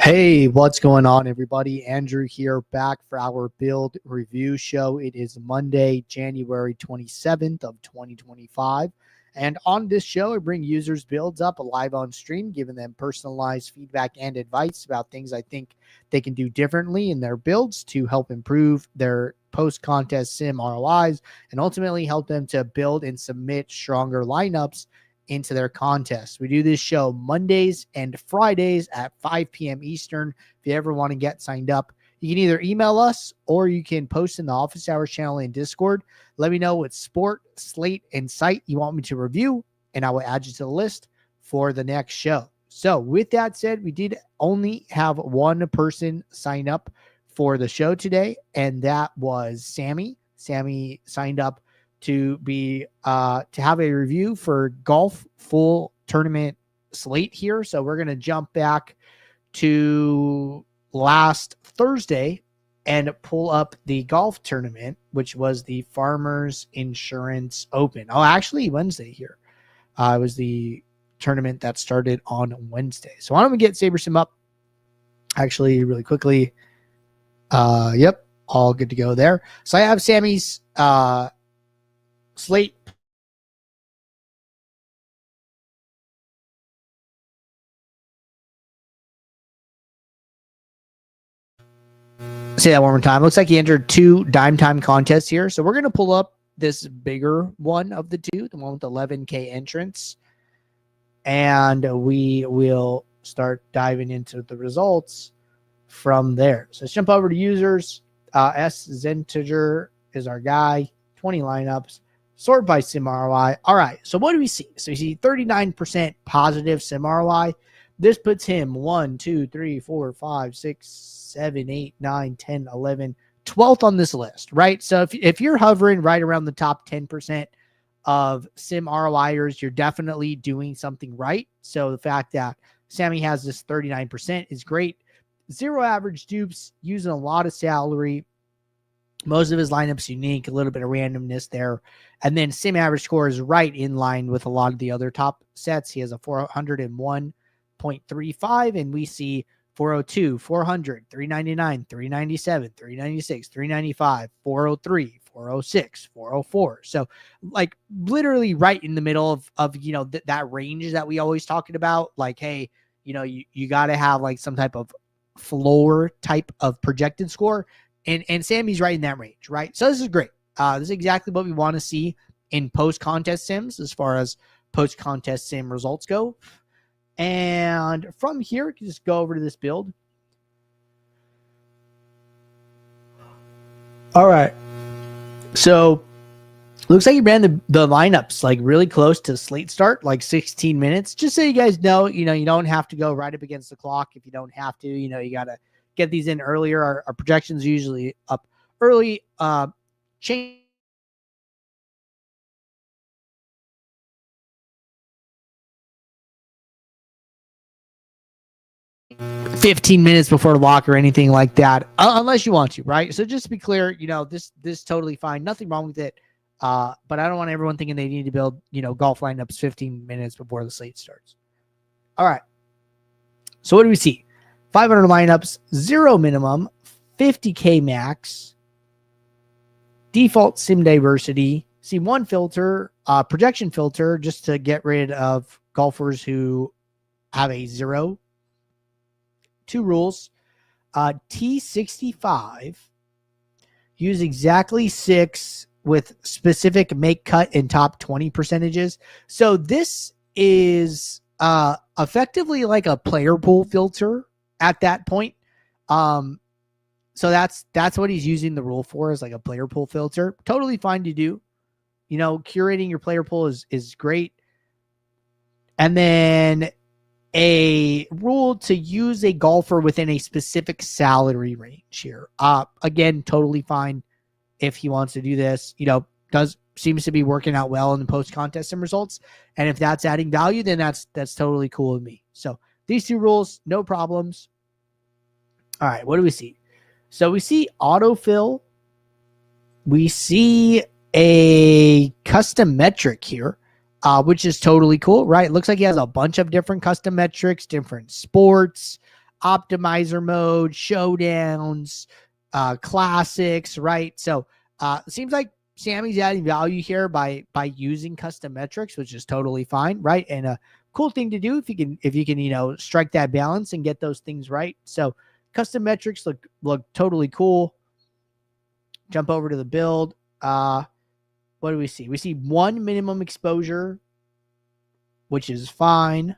Hey, what's going on, everybody? Andrew here, back for our build review show. It is Monday, January 27th of 2025. And on this show, I bring users' builds up live on stream, giving them personalized feedback and advice about things I think they can do differently in their builds to help improve their post-contest sim ROIs and ultimately help them to build and submit stronger lineups into their contests. We do this show Mondays and Fridays at 5 p.m. Eastern. If you ever want to get signed up, you can either email us or you can post in the Office Hours channel in Discord. Let me know what sport, slate, and site you want me to review, and I will add you to the list for the next show. So with that said, we did only have one person sign up for the show today, and that was Sammy. Sammy signed up to be to have a review for golf full tournament slate here. So we're going to jump back to last Thursday and pull up the golf tournament, which was the Farmers Insurance Open. Oh, actually Wednesday here. It was the tournament that started on Wednesday. So why don't we get SaberSim up actually really quickly. Yep, all good to go there. So I have Sammy's slate. Say that one more time. Looks like he entered 2 dime time contests here. So we're going to pull up this bigger one of the two, the one with 11K entrance. And we will start diving into the results from there. So let's jump over to users. S. Zentiger is our guy. 20 lineups. Sort by sim ROI. All right, so what do we see? So you see 39% positive sim ROI. This puts him 1, 2, 3, 4, 5, 6, 7, 8, 9, 10, 11, 12th on this list, right? So if you're hovering right around the top 10% of sim ROIers, you're definitely doing something right. So the fact that Sammy has this 39% is great. 0 average dupes, using a lot of salary. Most of his lineups unique, a little bit of randomness there. And then sim average score is right in line with a lot of the other top sets. He has a 401.35, and we see 402, 400, 399, 397, 396, 395, 403, 406, 404. So like literally right in the middle of you know, that range that we always talking about. Like, hey, you know, you got to have like some type of floor type of projected score. And Sammy's right in that range, right? So this is great. This is exactly what we want to see in post-contest sims as far as post-contest sim results go. And from here, we can just go over to this build. All right. So looks like he ran the lineups like really close to slate start, like 16 minutes. Just so you guys know, you don't have to go right up against the clock if you don't have to. You got to get these in earlier. Our projections usually up early. Change 15 minutes before lock or anything like that, unless you want to, right? So just to be clear, this totally fine. Nothing wrong with it. But I don't want everyone thinking they need to build, golf lineups 15 minutes before the slate starts. All right. So what do we see? 500 lineups, 0 minimum, 50K max, default sim diversity. See 1 filter, projection filter, just to get rid of golfers who have a 0. 2 rules. T65. Use exactly 6 with specific make cut and top 20 percentages. So this is effectively like a player pool filter at that point. So that's what he's using the rule for, is like a player pool filter. Totally fine to do. Curating your player pool is great. And then a rule to use a golfer within a specific salary range here. Again, totally fine if he wants to do this. Seems to be working out well in the post-contest sim results. And if that's adding value, then that's totally cool with me. So these 2 rules, no problems. All right, what do we see? So we see autofill. We see a custom metric here, which is totally cool, right? It looks like he has a bunch of different custom metrics, different sports. optimizer mode, showdowns, classics, right? So it seems like Sammy's adding value here by using custom metrics, which is totally fine, right? And a cool thing to do if you can strike that balance and get those things right. So custom metrics look totally cool. Jump over to the build. What do we see? We see 1 minimum exposure, which is fine.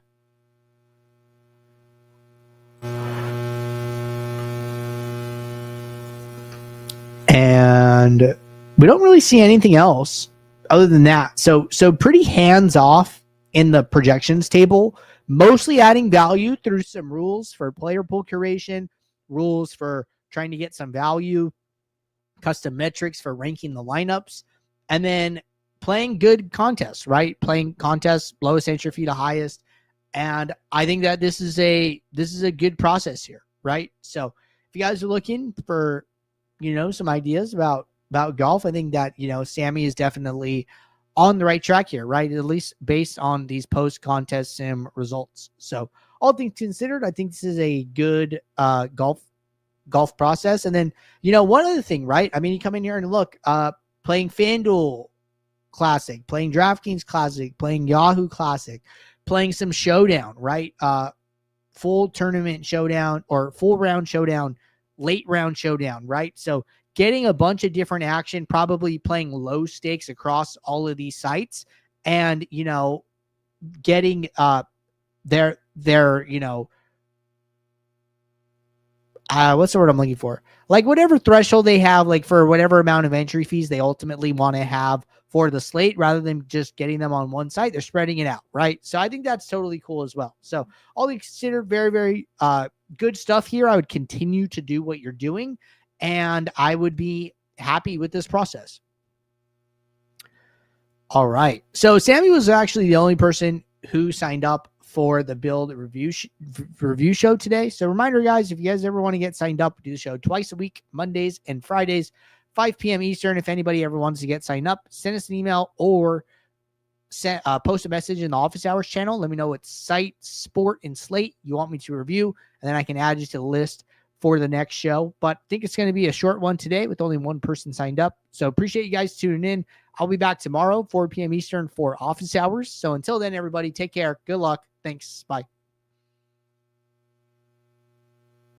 And we don't really see anything else other than that. So pretty hands off in the projections table, mostly adding value through some rules for player pool curation, rules for trying to get some value, custom metrics for ranking the lineups, and then playing good contests, right? Playing contests, lowest entry fee to highest. And I think that this is a good process here, right? So if you guys are looking for, some ideas about golf, I think that, Sammy is definitely on the right track here, right? At least based on these post-contest sim results. So all things considered, I think this is a good golf process. And then, one other thing, right? I mean, you come in here and look, playing FanDuel Classic, playing DraftKings Classic, playing Yahoo Classic, playing some Showdown, right? Full tournament showdown or full round showdown, late round showdown, right? So getting a bunch of different action, probably playing low stakes across all of these sites, and getting their what's the word I'm looking for? Like whatever threshold they have, like for whatever amount of entry fees they ultimately want to have for the slate, rather than just getting them on one site, they're spreading it out, right? So I think that's totally cool as well. So all things considered, very, very good stuff here. I would continue to do what you're doing, and I would be happy with this process. All right. So Sammy was actually the only person who signed up for the build review show today. So reminder, guys, if you guys ever want to get signed up, we do the show twice a week, Mondays and Fridays, 5 p.m. Eastern. If anybody ever wants to get signed up, send us an email or post a message in the office hours channel. Let me know what site, sport, and slate you want me to review, and then I can add you to the list for the next show. But I think it's going to be a short one today with only one person signed up. So appreciate you guys tuning in. I'll be back tomorrow, 4 p.m. Eastern for office hours. So until then, everybody, take care. Good luck. Thanks. Bye.